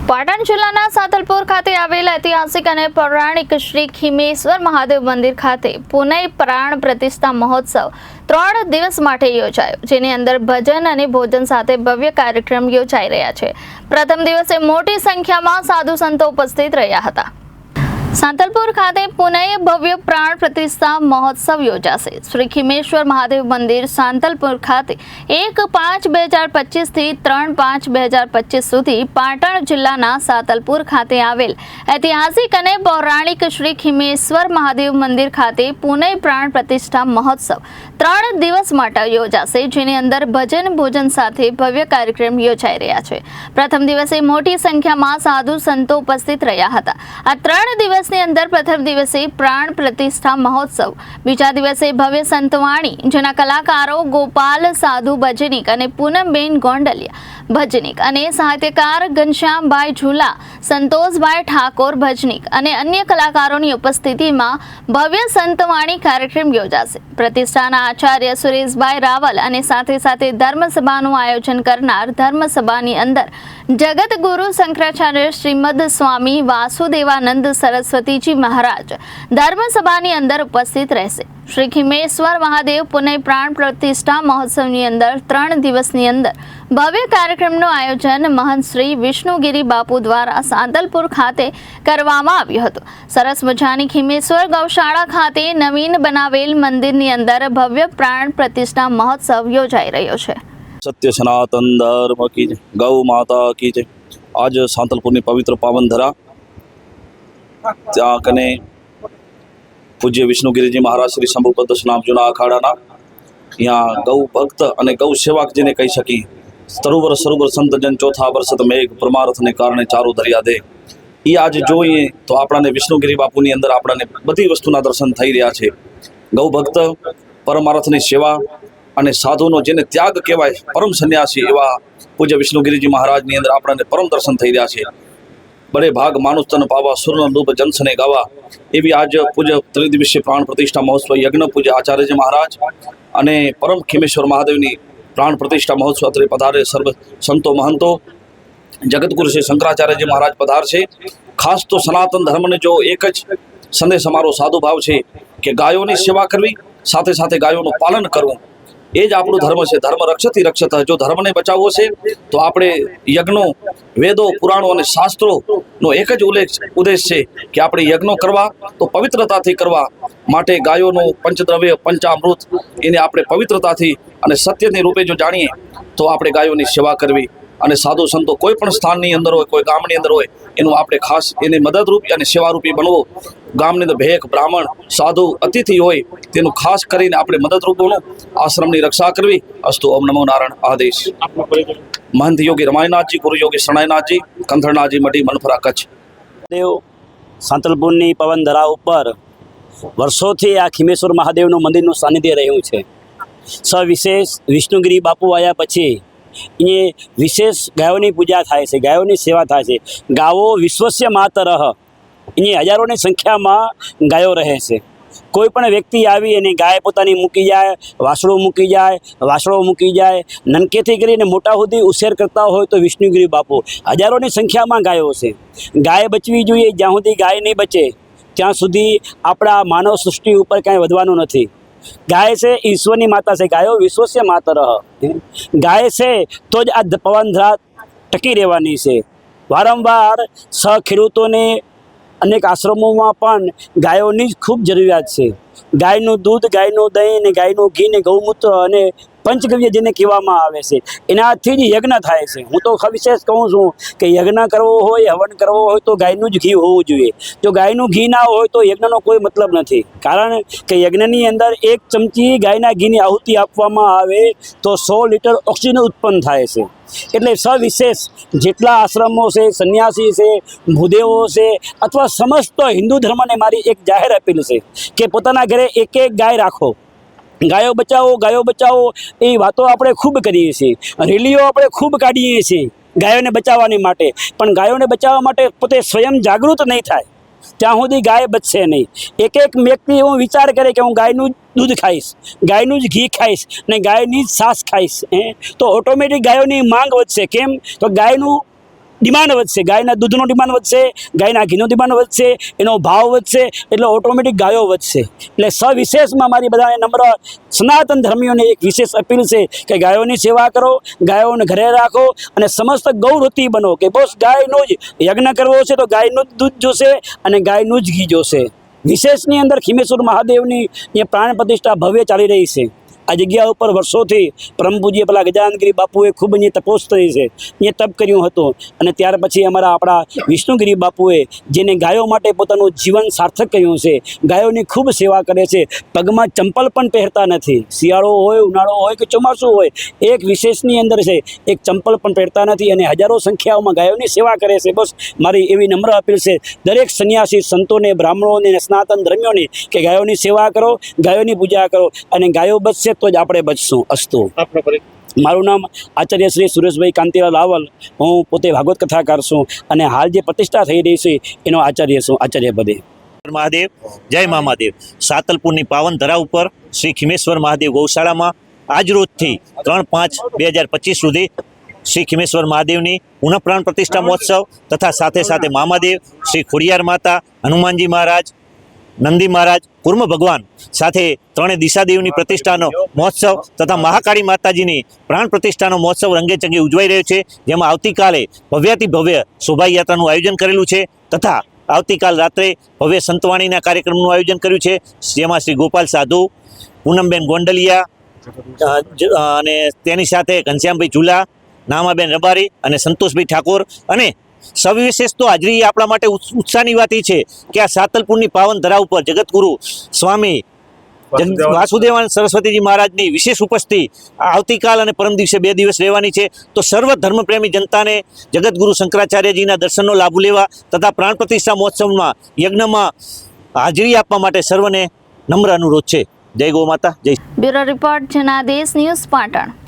પાટણ જિલ્લાના સાતલપુર ખાતે આવેલ ઐતિહાસિક અને પૌરાણિક શ્રી ખીમેશ્વર મહાદેવ મંદિર ખાતે પુનઃ પ્રાણ પ્રતિષ્ઠા મહોત્સવ 3 દિવસ માટે યોજાયો, જેની અંદર ભજન અને ભોજન સાથે ભવ્ય કાર્યક્રમ યોજાઈ રહ્યા છે। પ્રથમ દિવસે મોટી સંખ્યામાં સાધુ સંતો ઉપસ્થિત રહ્યા હતા। સાંતલપુર ખાતે પુનઃ ભવ્ય પ્રાણ પ્રતિષ્ઠા મહોત્સવ યોજાશે। શ્રી ખીમેશ્વર મહાદેવ મંદિર સાંતલપુર ખાતે 1/5/2025 થી 3/5/2025 સુધી પાટણ જિલ્લાના સાંતલપુર ખાતે આવેલ ઐતિહાસિક અને પૌરાણિક શ્રી ખીમેશ્વર મહાદેવ મંદિર ખાતે પુનઃ પ્રાણ પ્રતિષ્ઠા મહોત્સવ 3 દિવસ માટે યોજાશે, જેની અંદર ભજન ભોજન સાથે ભવ્ય કાર્યક્રમ યોજાઈ રહ્યા છે। પ્રથમ દિવસે મોટી સંખ્યામાં સાધુ સંતો ઉપસ્થિત રહ્યા હતા। આ 3 દિવસ અંદર પ્રથમ દિવસે પ્રાણ પ્રતિષ્ઠા મહોત્સવ, બીજા દિવસે ભવ્ય સંતવાણી, જેના કલાકારો ગોપાલ સાધુ ભજનિક અને પૂનમબેન ગોંડલિયા ભજનિક અને સાહિત્યકાર ઘનશ્યામભાઈ ઝુલા, સંતોષભાઈ ઠાકોર ભજનિક અને અન્ય કલાકારોની ઉપસ્થિતિમાં ભવ્ય સંતવાણી કાર્યક્રમ યોજાશે। પ્રતિષ્ઠાના આચાર્ય સુરેશભાઈ રાવલ અને સાથે સાથે ધર્મસભાનું આયોજન કરનાર ધર્મસભાની અંદર જગતગુરુ શંકરાચાર્ય શ્રીમદ સ્વામી વાસુદેવાનંદ સરસ્વતીજી મહારાજ ધર્મસભાની અંદર ઉપસ્થિત રહેશે। શ્રી ખીમેશ્વર મહાદેવ પુનઃ પ્રાણ પ્રતિષ્ઠા મહોત્સવની અંદર 3 દિવસની અંદર ભવ્ય કાર્યક્રમનું આયોજન મહંત શ્રી વિષ્ણુગીરી બાપુ દ્વારા સાંતલપુર ખાતે કરવામાં આવ્યું હતું। સરસ મજાની ખીમેશ્વર ગૌશાળા ખાતે નવીન બનાવેલ મંદિરની અંદર ભવ્ય પ્રાણ પ્રતિષ્ઠા મહોત્સવ યોજાઈ રહ્યો છે। सत्य सनातन धर्म की जय, गौ माता की जय। आज सांतलपुर पवित्र पावन धरा त्या कने पूज्य विष्णुगिरीजी महाराज श्री शंभुपद स्नाम जूना अखाड़ा यहाँ गौ भक्त और गौ सेवक जेने कही सकी सरोवर सरोवर संत जन चौथा वर्षत मेघ परमार्थ ने कारणे चारो दरिया दे। ये आज जोईए तो आपने विष्णुगिरी बापूनी अंदर आपने बधी वस्तुना दर्शन थई रह्या छे। गौ भक्त परमार्थनी सेवा અને સાધુનો જેને ત્યાગ કહેવાય પરમ સંન્યાસી એવા પૂજ્ય વિષ્ણુગીરીજી મહારાજની અંદર આપણને પરમ દર્શન થઈ રહ્યા છે। બડે ભાગ માનુષ તન પાવા સુરન રૂપ જનસને ગાવા એવી આજ પૂજ્ય ત્રિદિવસીય પ્રાણ પ્રતિષ્ઠા મહોત્સવ યજ્ઞ પૂજ્ય આચાર્યજી મહારાજ અને પરમ ખીમેશ્વર મહાદેવની પ્રાણ પ્રતિષ્ઠા મહોત્સવ અત્રે પધારે સર્વ સંતો મહંતો જગતગુરુ શ્રી શંકરાચાર્યજી મહારાજ પધારશે। ખાસ તો સનાતન ધર્મને જો એક જ સંદેશ અમારો સાધુ ભાવ છે કે ગાયોની સેવા કરવી, સાથે સાથે ગાયોનું પાલન કરવું, એ જ આપણું ધર્મ છે। ધર્મ રક્ષતી રક્ષત। જો ધર્મને બચાવવો છે તો આપણે યજ્ઞો, વેદો, પુરાણો અને શાસ્ત્રોનો એક જ ઉદ્દેશ છે કે આપણે યજ્ઞો કરવા તો પવિત્રતાથી કરવા માટે ગાયોનું પંચદ્રવ્ય પંચામૃત એને આપણે પવિત્રતાથી અને સત્યની રૂપે જો જાણીએ તો આપણે ગાયોની સેવા કરવી અને સાધુ સંતો કોઈ પણ સ્થાનની અંદર હોય, કોઈ ગામની અંદર હોય, એનું આપણે ખાસ એને મદદરૂપી અને સેવારૂપી બનવો। ગામની અંદર ભેખ બ્રાહ્મણ સાધુ અતિથિ હોય તેનું ખાસ કરીને આપણે મદદરૂપ બનવું, આશ્રમની રક્ષા કરવી। અસ્તુ ઓમ નમો નારાયણ। આદેશ महंत योगी रमायनाथ जी, गुरु योगी शरणायनाथ जी, कंथरनाथ जी मटी मनफरा कच्छ। देव सांतलपुरनी पवन धरा पर वर्षोथी आ खीमेश्वर महादेवનું મંદિરનું સાનિધ્ય રહ્યું છે। સવિશેષ વિષ્ણુગીરી બાપુ આવ્યા પછી એ વિશેષ ગાયોની પૂજા થાય છે, ગાયોની સેવા થાય છે। ગાવો વિશ્વસ્ય માતરઃ, એ હજારોની સંખ્યામાં ગાયો રહે છે। કોઈ પણ વ્યક્તિ આવી અને ગાય પોતાની મૂકી જાય, વાસળો મૂકી જાય, વાસળો મૂકી જાય, નનકેથી કરીને મોટા સુધી ઉછેર કરતા હોય તો વિષ્ણુગીરી બાપુ હજારોની સંખ્યામાં ગાયો છે। ગાય બચવી જોઈએ। જ્યાં સુધી ગાય નહીં બચે ત્યાં સુધી આપણા માનવ સૃષ્ટિ ઉપર કાંઈ વધવાનું નથી। ગાય છે ઈશ્વરની માતા છે, ગાયો વિશ્વસ્ય માતરઃ। ગાય છે તો જ આ પવનધરા ટકી રહેવાની છે। વારંવાર ખેડૂતોને અનેક આશ્રમોમાં પણ ગાયોની જ ખૂબ જરૂરિયાત છે। ગાયનું દૂધ, ગાયનું દહીં ને ગાયનું ઘી ને ગૌમૂત્ર અને પંચગવ્ય જેને કહેવામાં આવે છે, એનાથી જ યજ્ઞ થાય છે। હું તો વિશેષ કહું છું કે યજ્ઞ કરવો હોય, હવન કરવો હોય તો ગાયનું જ ઘી હોવું જોઈએ। જો ગાયનું ઘી ના હોય તો યજ્ઞનો કોઈ મતલબ નથી, કારણ કે યજ્ઞની અંદર 1 ચમચી ગાયના ઘીની આહુતિ આપવામાં આવે તો 100 લીટર ઓક્સિજન ઉત્પન્ન થાય છે। એટલે સવિશેષ જેટલા આશ્રમો છે, સંન્યાસી છે, ભૂદેવો છે અથવા સમસ્ત હિન્દુ ધર્મને મારી એક જાહેર અપીલ છે કે પોતાના ઘરે એક ગાય રાખો। ગાયો બચાવો એ વાતો આપણે ખૂબ કરીએ છીએ, રેલીઓ આપણે ખૂબ કાઢીએ છીએ ગાયોને બચાવવાની માટે, પણ ગાયોને બચાવવા માટે પોતે સ્વયં જાગૃત નહીં થાય ત્યાં સુધી ગાય બચશે નહીં। એક વ્યક્તિ એવો વિચાર કરે કે હું ગાયનું दूध खाईश, गायનું જ ઘી ખાઈશ ને ગાયની જ છાશ ખાઈશ, તો ઓટોમેટિક ગાયોની માંગ વધશે। કેમ? તો ગાયનું ડિમાન્ડ વધશે, ગાયના દૂધનો ડિમાન્ડ વધશે, ગાયના ઘીનો ડિમાન્ડ વધશે, એનો ભાવ વધશે, એટલે ઓટોમેટિક ગાયો વધશે. એટલે સવિશેષમાં મારી બધાને નમ્ર સનાતન ધર્મીઓને એક વિશેષ અપીલ છે કે ગાયોની સેવા કરો, ગાયોને ઘરે રાખો અને સમસ્ત ગૌરતી બનો. કે બસ ગાયનો જ યજ્ઞ કરવો છે તો ગાયનું જ દૂધ જોશે અને ગાયનું જ ઘી જોશે. વિશેષની અંદર ખીમેશ્વર મહાદેવની એ પ્રાણ પ્રતિષ્ઠા ભવ્ય ચાલી રહી છે. આ જગ્યા ઉપર વર્ષોથી પરમ પૂજ્ય પેલા ગજાનંદગીરી બાપુએ ખૂબ અહીંયા તપોસ કરી છે, અહીંયા તપ કર્યું હતું. અને ત્યાર પછી આપણા વિષ્ણુગીરી બાપુએ જેને ગાયો માટે પોતાનું જીવન સાર્થક કર્યું છે, ગાયોની ખૂબ સેવા કરે છે, પગમાં ચંપલ પણ પહેરતા નથી. શિયાળો હોય, ઉનાળો હોય કે ચોમાસું હોય, એક વિશેષની અંદર છે એક ચંપલ પણ પહેરતા નથી અને હજારો સંખ્યાઓમાં ગાયોની સેવા કરે છે. બસ મારી એવી નમ્ર અપીલ છે દરેક સંન્યાસી સંતોને, બ્રાહ્મણોને અને સનાતન ધર્મીઓને કે ગાયોની સેવા કરો, ગાયોની પૂજા કરો અને ગાયો બચશે તો જ આપણે બચશું. અસ્તુ. મારું નામ આચાર્ય શ્રી સુરેશભાઈ કાંતિલાલ રાવલ. હું પોતે ભાગવત કથાકાર છું અને હાલ જે પ્રતિષ્ઠા થઈ રહી છે એનો આચાર્ય છું, આચાર્ય પદે. મહાદેવ, જય મા મહાદેવ. સાતલપુરની પાવન ધરા ઉપર શ્રી ખીમેશ્વર મહાદેવ ગૌશાળામાં આજ રોજથી 3/5/2025 સુધી શ્રી ખીમેશ્વર મહાદેવની પુનઃ પ્રાણ પ્રતિષ્ઠા મહોત્સવ તથા સાથે સાથે મહાદેવ, શ્રી ખોડિયાર માતા, હનુમાનજી મહારાજ, નંદી મહારાજ, કુર્મ ભગવાન સાથે ત્રણેય દિશાદેવની પ્રતિષ્ઠાનો મહોત્સવ તથા મહાકાળી માતાજીની પ્રાણ પ્રતિષ્ઠાનો મહોત્સવ રંગેચંગે ઉજવાઈ રહ્યો છે. જેમાં આવતીકાલે ભવ્યાતિ ભવ્ય શોભાયાત્રાનું આયોજન કરેલું છે તથા આવતીકાલ રાત્રે ભવ્ય સંતવાણીના કાર્યક્રમનું આયોજન કર્યું છે. જેમાં શ્રી ગોપાલ સાધુ, પૂનમબેન ગોંડલિયા અને તેની સાથે ઘનશ્યામભાઈ ઝુલા, નામાબેન રબારી અને સંતોષભાઈ ઠાકોર. અને સવિશેષ તો હાજરી આપણા માટે ઉત્સાહની વાત એ છે કે આ સાતલપુરની પાવન ધરા ઉપર જગતગુરુ સ્વામી વાસુદેવાનંદ સરસ્વતીજી મહારાજની વિશેષ ઉપસ્થિતિ આવતીકાલ અને પરમ દિવસે 2 દિવસ રહેવાની છે. તો સર્વ ધર્મપ્રેમી જનતાને જગતગુરુ શંકરાચાર્યજીના દર્શનનો લાભ લેવા તથા પ્રાણ પ્રતિષ્ઠા મહોત્સવમાં યજ્ઞમાં હાજરી આપવા માટે સર્વને નમ્ર અનુરોધ છે. જય ગૌ માતા, જય. Bureau report Janadesh news Patan.